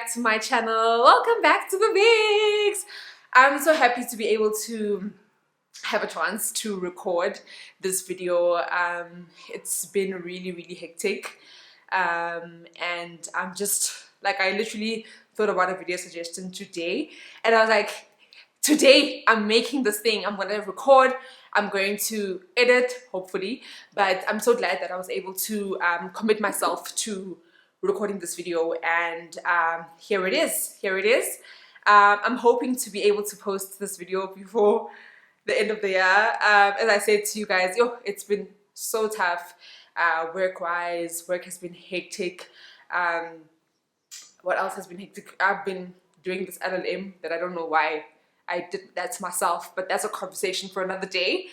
back to my channel. Welcome back to the Viks. I'm so happy to be able to have a chance to record this video. It's been really hectic, and I'm just like, I literally thought about a video suggestion today, and I was like, today I'm making this thing. I'm gonna record, I'm going to edit, hopefully, but I'm so glad that I was able to commit myself to recording this video, and here it is. I'm hoping to be able to post this video before the end of the year. As I said to you guys, it's been so tough work-wise. Work has been hectic. What else has been hectic? I've been doing this LLM that I don't know why I did that to myself, but that's a conversation for another day,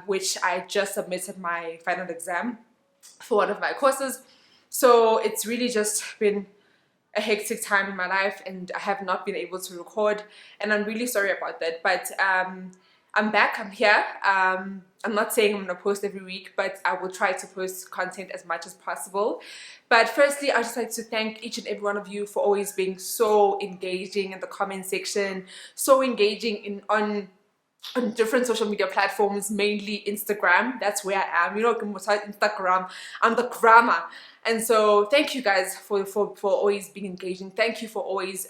which I just submitted my final exam for one of my courses. So it's really just been a hectic time in my life, and I have not been able to record, and I'm really sorry about that. But I'm back, I'm here. I'm not saying I'm gonna post every week, but I will try to post content as much as possible. But firstly, I'd just like to thank each and every one of you for always being so engaging in the comment section, so engaging on different social media platforms, mainly Instagram. That's where I am. You know, Instagram, I'm the grammar. And so thank you guys for always being engaging. Thank you for always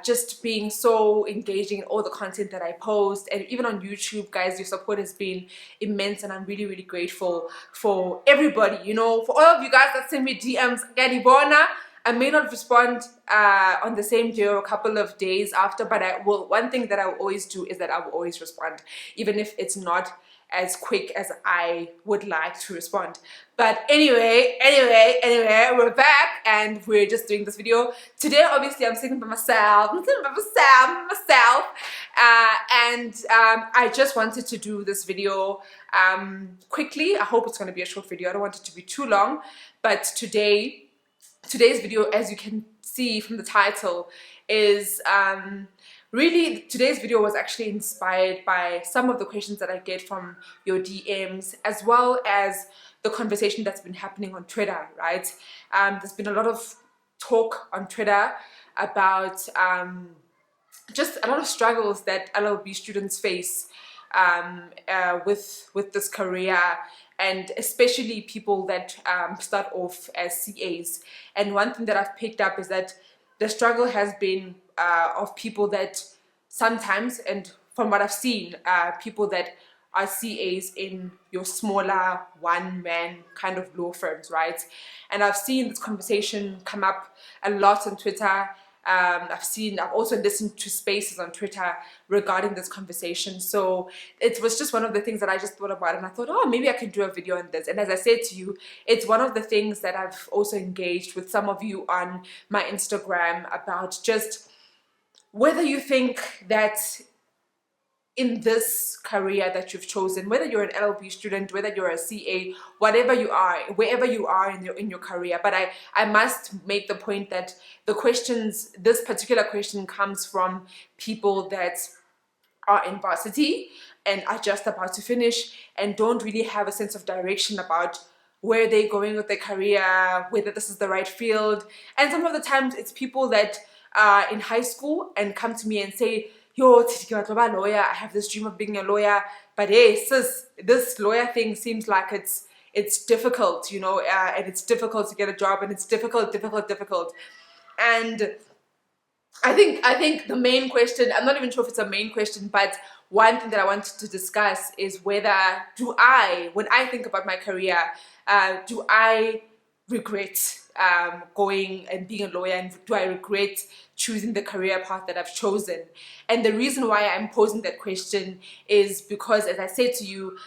just being so engaging in all the content that I post, and even on YouTube, guys, your support has been immense, and I'm really grateful for everybody. You know, for all of you guys that send me DMs, Gadibona. I may not respond on the same day or a couple of days after, but I will. One thing that I will always do is that I will always respond, even if it's not as quick as I would like to respond. But anyway, we're back, and we're just doing this video today. Obviously, I'm sitting by myself. I just wanted to do this video quickly. I hope it's going to be a short video. I don't want it to be too long. But today's video, as you can see from the title, is really, today's video was actually inspired by some of the questions that I get from your DMs, as well as the conversation that's been happening on Twitter, right? There's been a lot of talk on Twitter about just a lot of struggles that LLB students face with this career, and especially people that start off as CAs. And one thing that I've picked up is that the struggle has been of people that sometimes, and from what I've seen, people that are CAs in your smaller one-man kind of law firms, right? And I've seen this conversation come up a lot on Twitter. I've also listened to spaces on Twitter regarding this conversation. So it was just one of the things that I just thought about, and I thought, oh, maybe I can do a video on this. And as I said to you, it's one of the things that I've also engaged with some of you on my Instagram about, just whether you think that in this career that you've chosen, whether you're an LLB student, whether you're a CA, whatever you are, wherever you are in your career. But I must make the point that this particular question comes from people that are in varsity and are just about to finish and don't really have a sense of direction about where they're going with their career, whether this is the right field. And some of the times it's people that are in high school and come to me and say, yo, lawyer, I have this dream of being a lawyer, but hey, sis, this lawyer thing seems like it's difficult, you know, and it's difficult to get a job, and it's difficult. And I think the main question, I'm not even sure if it's a main question, but one thing that I wanted to discuss is whether when I think about my career, do I regret going and being a lawyer, and do I regret choosing the career path that I've chosen? And the reason why I'm posing that question is because, as I said to you,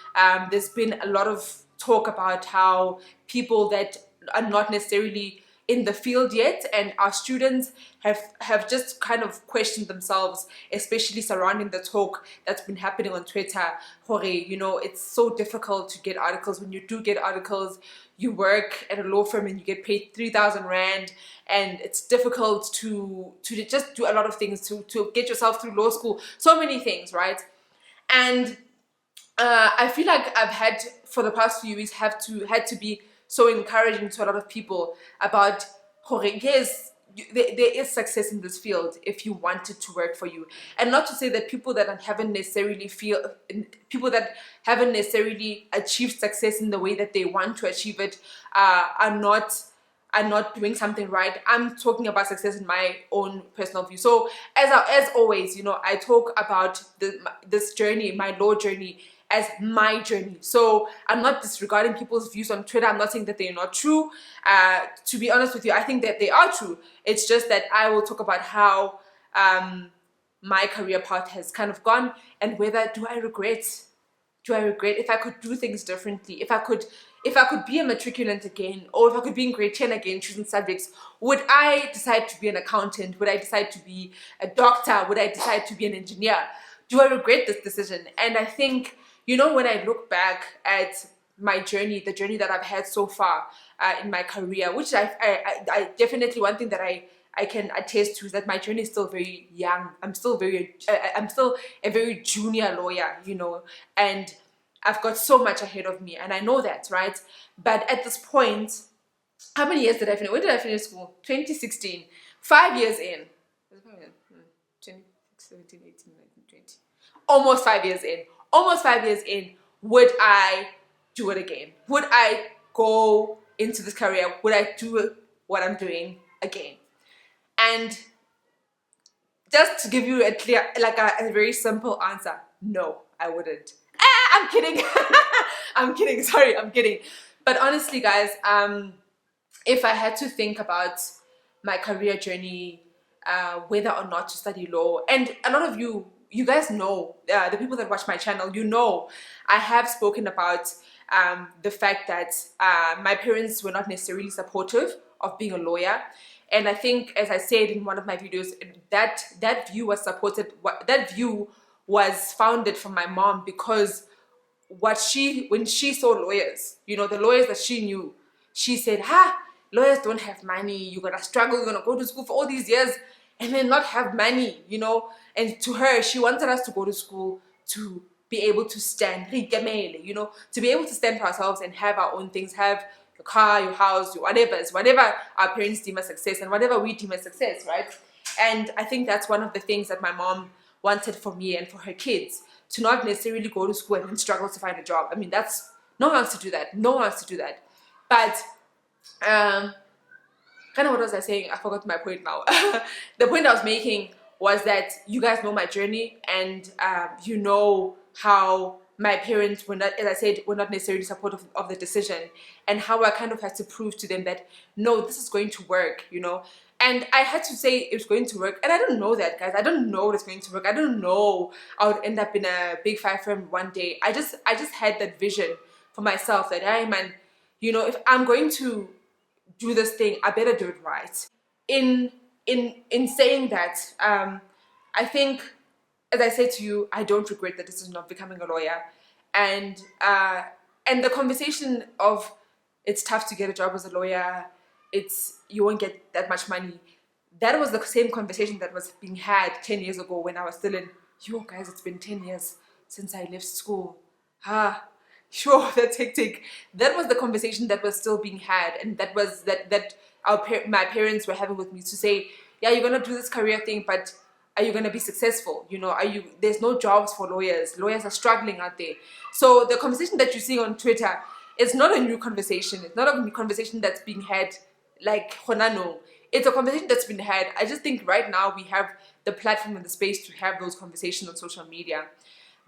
there's been a lot of talk about how people that are not necessarily in the field yet and our students have just kind of questioned themselves, especially surrounding the talk that's been happening on Twitter. You know, it's so difficult to get articles. When you do get articles, you work at a law firm and you get paid 3,000 Rand, and it's difficult to just do a lot of things to get yourself through law school, so many things, right? And I feel like I've had, for the past few weeks, had to be so encouraging to a lot of people about, yes, there is success in this field if you want it to work for you. And not to say that people that haven't necessarily achieved success in the way that they want to achieve it are not doing something right. I'm talking about success in my own personal view. So as always, you know, I talk about this journey, my law journey, as my journey. So I'm not disregarding people's views on Twitter. I'm not saying that they're not true. To be honest with you, I think that they are true. It's just that I will talk about how my career path has kind of gone, and whether do I regret if I could do things differently, if I could be a matriculant again, or if I could be in grade 10 again, choosing subjects. Would I decide to be an accountant? Would I decide to be a doctor? Would I decide to be an engineer? Do I regret this decision? And I think, you know, when I look back at my journey, the journey that I've had so far in my career, which I definitely, one thing that I can attest to is that my journey is still very young. I'm still a very junior lawyer, you know, and I've got so much ahead of me, and I know that, right? But at this point, how many years did I finish? When did I finish school? 2016. 5 years in. 17, 18, 19, 20. Almost 5 years in. Almost 5 years in. Would I do it again? Would I go into this career? Would I do what I'm doing again? And just to give you a clear, like a very simple answer, no, I wouldn't. I'm kidding. I'm kidding. Sorry, I'm kidding. But honestly, guys, if I had to think about my career journey, whether or not to study law, and a lot of you guys know, the people that watch my channel, you know, I have spoken about the fact that my parents were not necessarily supportive of being a lawyer. And I think, as I said in one of my videos, that view was supported. That view was founded from my mom, because when she saw lawyers, you know, the lawyers that she knew, she said, lawyers don't have money. You're gonna struggle. You're gonna go to school for all these years and then not have money, you know. And to her, she wanted us to go to school to be able to stand, you know, to be able to stand for ourselves and have our own things, have your car, your house, your whatever our parents deem as success and whatever we deem as success, right? And I think that's one of the things that my mom wanted for me and for her kids, to not necessarily go to school and then struggle to find a job. I mean, no one wants to do that. No one wants to do that. But kind of, what was I saying? I forgot my point now. The point I was making was that you guys know my journey, and you know how my parents were not, as I said, were not necessarily supportive of the decision, and how I kind of had to prove to them that, no, this is going to work, you know. And I had to say it was going to work, and I don't know that, guys. I don't know it's going to work. I don't know I would end up in a big 5 firm one day. I just had that vision for myself that, hey man, you know, if I'm going to do this thing, I better do it right. In saying that, I think, as I said to you, I don't regret the decision of becoming a lawyer, and the conversation of it's tough to get a job as a lawyer, you won't get that much money. That was the same conversation that was being had 10 years ago when I was still in, guys, it's been 10 years since I left school. Sure, that's hectic. That was the conversation that was still being had, and that was that my parents were having with me, to say, yeah, you're gonna do this career thing, but are you gonna be successful? You know, there's no jobs for lawyers. Lawyers are struggling out there. So the conversation that you see on Twitter, it's not a new conversation. It's not a new conversation that's being had like Honano. It's a conversation that's been had. I just think right now we have the platform and the space to have those conversations on social media.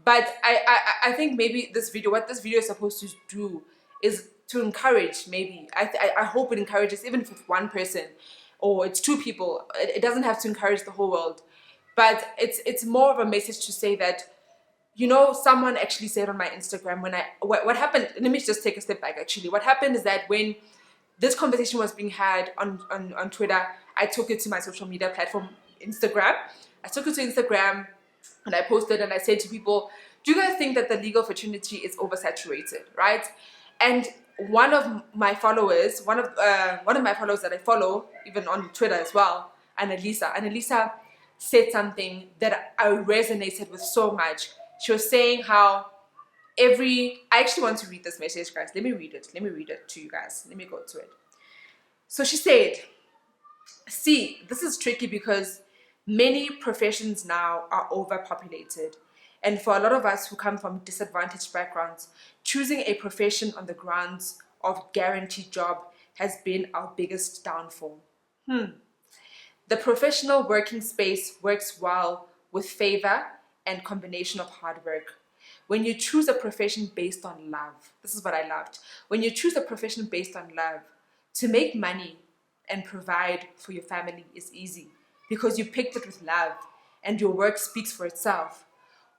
But I think maybe what this video is supposed to do is to encourage, maybe. I hope it encourages, even if it's one person or it's 2 people. It doesn't have to encourage the whole world. But it's more of a message to say that, you know, someone actually said on my Instagram, what happened, let me just take a step back actually. What happened is that when this conversation was being had on Twitter, I took it to my social media platform, Instagram. I took it to Instagram, and I posted, and I said to people, do you guys think that the legal fraternity is oversaturated, right? And one of my followers that I follow, even on Twitter as well, Annalisa said something that I resonated with so much. She was saying how I actually want to read this message, guys. Let me read it to you guys. Let me go to it. So she said, See, this is tricky because many professions now are overpopulated. And for a lot of us who come from disadvantaged backgrounds, choosing a profession on the grounds of guaranteed job has been our biggest downfall. The professional working space works well with favor and combination of hard work. When you choose a profession based on love, this is what I loved. When you choose a profession based on love, to make money and provide for your family is easy because you picked it with love and your work speaks for itself.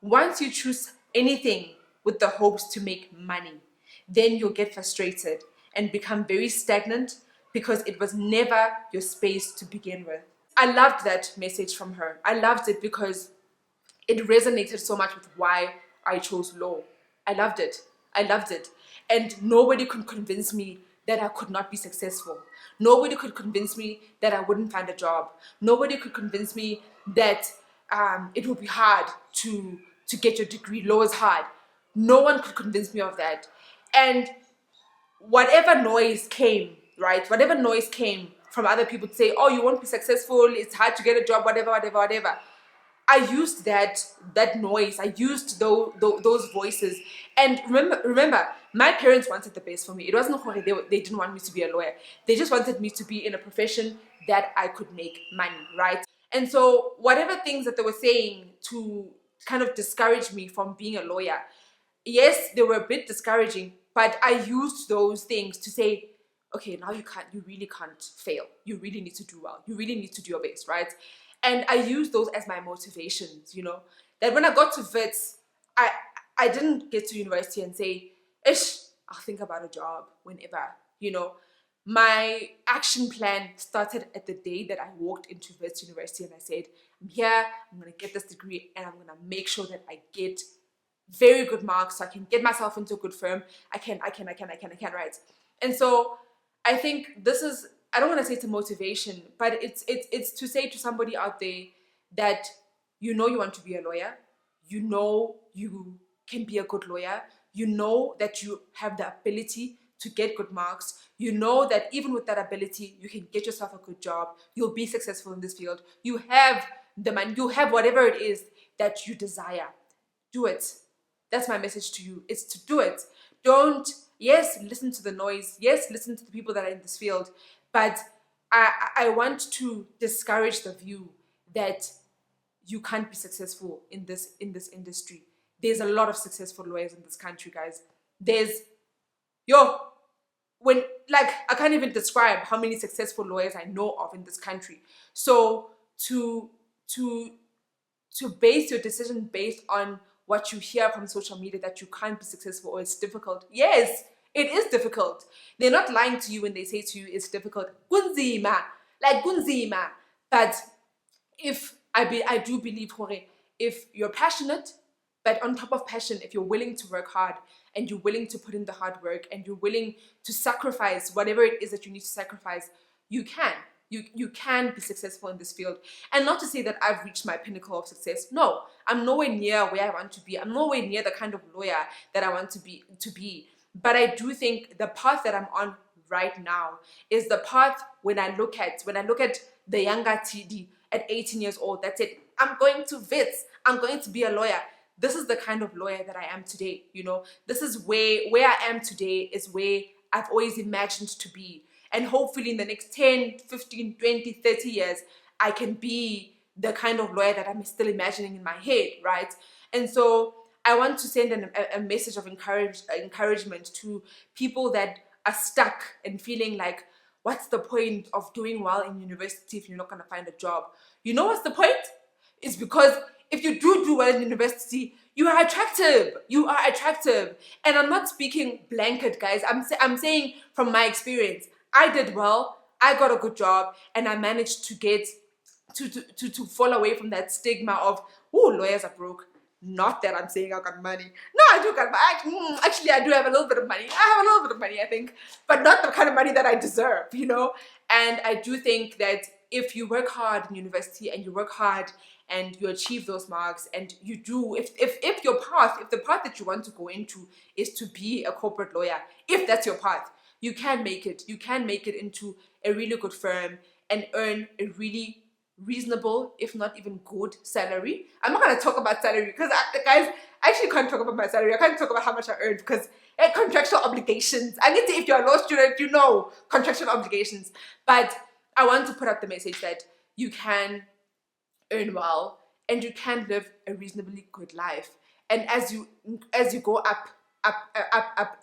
Once you choose anything with the hopes to make money, then you'll get frustrated and become very stagnant because it was never your space to begin with. I loved that message from her. I loved it because it resonated so much with why I chose law. I loved it. I loved it. And nobody could convince me that I could not be successful. Nobody could convince me that I wouldn't find a job. Nobody could convince me that it would be hard to get your degree. Law is hard. No one could convince me of that. And whatever noise came, right? Whatever noise came from other people to say, oh, you won't be successful, it's hard to get a job, whatever, whatever, whatever. I used that noise. I used those voices. And remember, my parents wanted the best for me. It wasn't they didn't want me to be a lawyer. They just wanted me to be in a profession that I could make money, right? And so whatever things that they were saying to kind of discourage me from being a lawyer, yes, they were a bit discouraging, but I used those things to say, okay, now you really can't fail. You really need to do well. You really need to do your best, right? And I used those as my motivations, that when I got to Wits, I didn't get to university and say, ish, I'll think about a job whenever, My action plan started at the day that I walked into Wits University and I said, I'm here, I'm going to get this degree and I'm going to make sure that I get very good marks so I can get myself into a good firm. I can, right? And so I think this is, I don't want to say it's a motivation, but it's to say to somebody out there that you want to be a lawyer, you can be a good lawyer, that you have the ability to get good marks, that even with that ability, you can get yourself a good job, you'll be successful in this field, you have the money, you have whatever it is that you desire. Do it. That's my message to you. It's to do it. Don't, yes, listen to the noise. Yes, listen to the people that are in this field. But I want to discourage the view that you can't be successful in this industry. There's a lot of successful lawyers in this country, guys. When, like, I can't even describe how many successful lawyers I know of in this country. So to base your decision based on what you hear from social media that you can't be successful or it's difficult. Yes, it is difficult. They're not lying to you when they say to you it's difficult. Kunzima, like kunzima. But I do believe, if you're passionate, but on top of passion, if you're willing to work hard and you're willing to put in the hard work and you're willing to sacrifice whatever it is that you need to sacrifice, you can. You can be successful in this field. And not to say that I've reached my pinnacle of success. No, I'm nowhere near where I want to be. I'm nowhere near the kind of lawyer that I want to be. But I do think the path that I'm on right now is the path when I look at the younger TD at 18 years old that said, I'm going to Wits, I'm going to be a lawyer. This is the kind of lawyer that I am today, This is where I am today is where I've always imagined to be. And hopefully in the next 10, 15, 20, 30 years, I can be the kind of lawyer that I'm still imagining in my head, right? And so I want to send a message of encouragement to people that are stuck and feeling like, what's the point of doing well in university if you're not going to find a job? You know what's the point? It's because if you do well in university, you are attractive. You are attractive. And I'm not speaking blanket, guys. I'm saying from my experience, I did well, I got a good job, and I managed to get to fall away from that stigma of, oh, lawyers are broke. Not that I'm saying I got money. No, I do got money. Actually, I do have a little bit of money. I have a little bit of money, I think, but not the kind of money that I deserve, And I do think that if you work hard in university and you work hard and you achieve those marks and you do, if the path that you want to go into is to be a corporate lawyer, if that's your path, you can make it. You can make it into a really good firm and earn a really reasonable, if not even good salary. I'm not going to talk about salary because guys, I actually can't talk about my salary. I can't talk about how much I earn because contractual obligations. I need to, if you're a law student, you know contractual obligations. But I want to put up the message that you can earn well and you can live a reasonably good life. And as you go up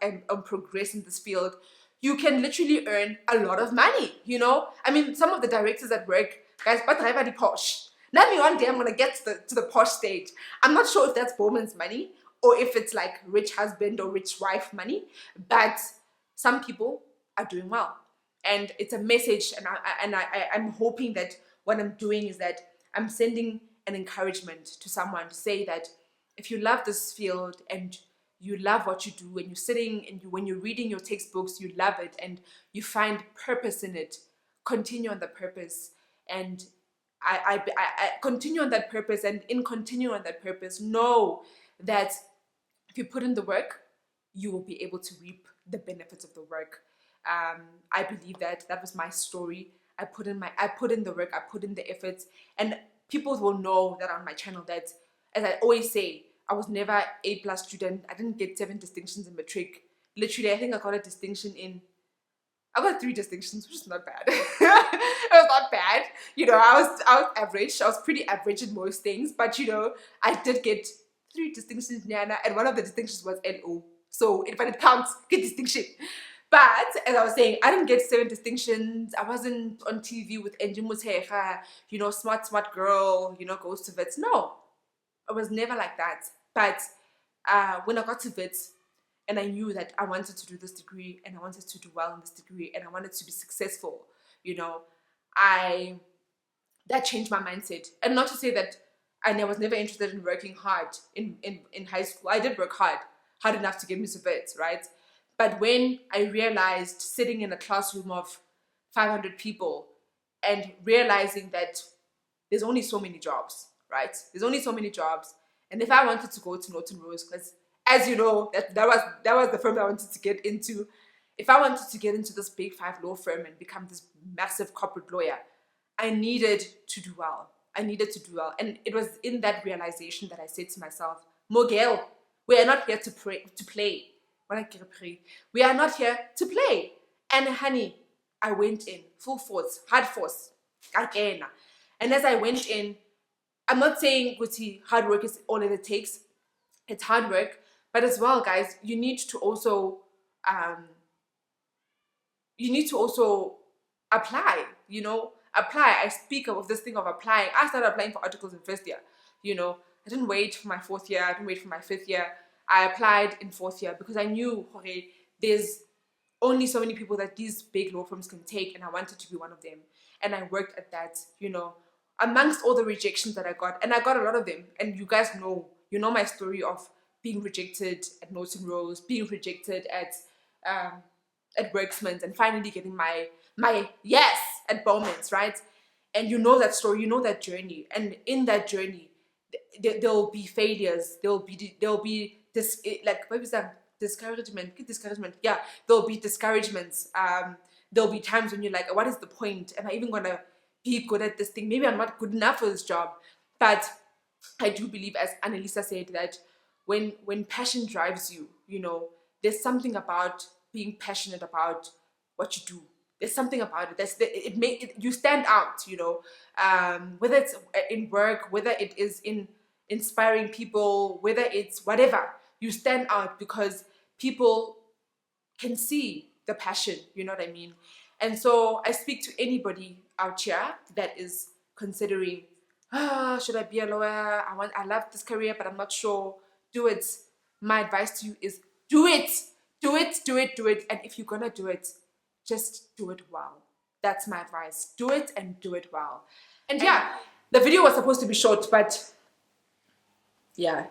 and progress in this field, you can literally earn a lot of money, you know? I mean, some of the directors at work, guys, but drive the posh. Now me one day I'm gonna get to the posh stage. I'm not sure if that's Bowman's money or if it's like rich husband or rich wife money, but some people are doing well. And it's a message, and I'm hoping that what I'm doing is that I'm sending an encouragement to someone to say that if you love this field and you love what you do, and you're sitting and when you're reading your textbooks, you love it and you find purpose in it, continue on the purpose. And I continue on that purpose, and in continuing on that purpose, know that if you put in the work, you will be able to reap the benefits of the work. I believe that was my story. I put in the work, I put in the efforts, and people will know that on my channel that, as I always say, I was never A+ student. I didn't get 7 distinctions in matric. Literally, I think I got a distinction I got 3 distinctions, which is not bad. It was not bad. You know, I was average. I was pretty average in most things, but you know, I did get 3 distinctions, Nyana, and one of the distinctions was LO. So, but it counts, get distinction. But as I was saying, I didn't get 7 distinctions. I wasn't on TV with Angie Muteha, you know, smart girl, you know, goes to Wits. No, I was never like that. But when I got to Wits, and I knew that I wanted to do this degree, and I wanted to do well in this degree, and I wanted to be successful, you know, that changed my mindset. And not to say that I was never interested in working hard in high school. I did work hard enough to get me to Wits, right? But when I realized, sitting in a classroom of 500 people and realizing that there's only so many jobs, right? There's only so many jobs. And if I wanted to go to Norton Rose, because as you know, that was the firm that I wanted to get into. If I wanted to get into this big 5 law firm and become this massive corporate lawyer, I needed to do well. And it was in that realization that I said to myself, Mogel, we are not here to play. We are not here to play. And honey, I went in full force, hard force. And as I went in, I'm not saying hard work is all that it takes. It's hard work, but as well, guys, you need to also apply. You know, apply. I speak of this thing of applying. I started applying for articles in first year. You know, I didn't wait for my 4th year. I didn't wait for my 5th year. I applied in 4th year because I knew, okay, there's only so many people that these big law firms can take, and I wanted to be one of them. And I worked at that, you know, amongst all the rejections that I got. And I got a lot of them. And you guys know, my story of being rejected at Norton Rose, being rejected at Worksman's, and finally getting my yes at Bowman's, right? And you know that story, you know that journey. And in that journey, there'll be failures, there'll be this, like, what was that? Discouragement. Yeah, there'll be discouragements. There'll be times when you're like, what is the point? Am I even gonna be good at this thing? Maybe I'm not good enough for this job. But I do believe, as Annalisa said, that when passion drives you, you know, there's something about being passionate about what you do. There's something about it. You stand out, you know, whether it's in work, whether it is in inspiring people, whether it's whatever, you stand out because people can see the passion, you know what I mean? And so I speak to anybody out here that is considering, should I be a lawyer? I love this career, but I'm not sure. Do it. My advice to you is do it. Do it. And if you're gonna do it, just do it well. That's my advice. Do it and do it well. And yeah, the video was supposed to be short, but yeah,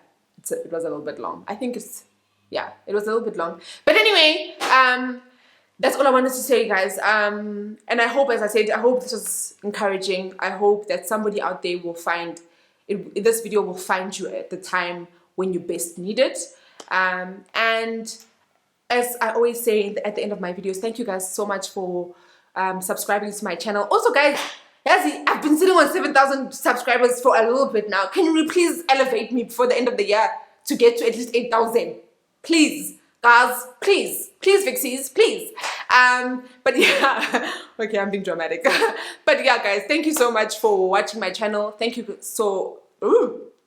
it was a little bit long. I think it was a little bit long. But anyway, that's all I wanted to say, guys. And I hope, as I said, I hope this was encouraging. I hope that somebody out there will find this video will find you at the time when you best need it. And as I always say at the end of my videos, thank you guys so much for subscribing to my channel. Also, guys, I've been sitting on 7,000 subscribers for a little bit now. Can you please elevate me before the end of the year to get to at least 8,000? Please, guys, please, Viksies, please. But yeah, okay, I'm being dramatic. But yeah, guys, thank you so much for watching my channel. Thank you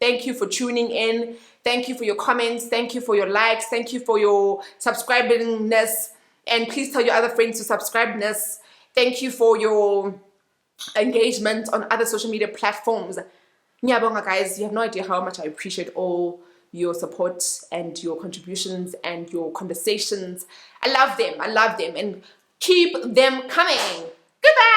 thank you for tuning in. Thank you for your comments. Thank you for your likes. Thank you for your subscribingness. And please tell your other friends to subscribeness. Thank you for your engagement on other social media platforms. Nyabonga, guys, you have no idea how much I appreciate all your support and your contributions and your conversations. I love them, and keep them coming. Goodbye.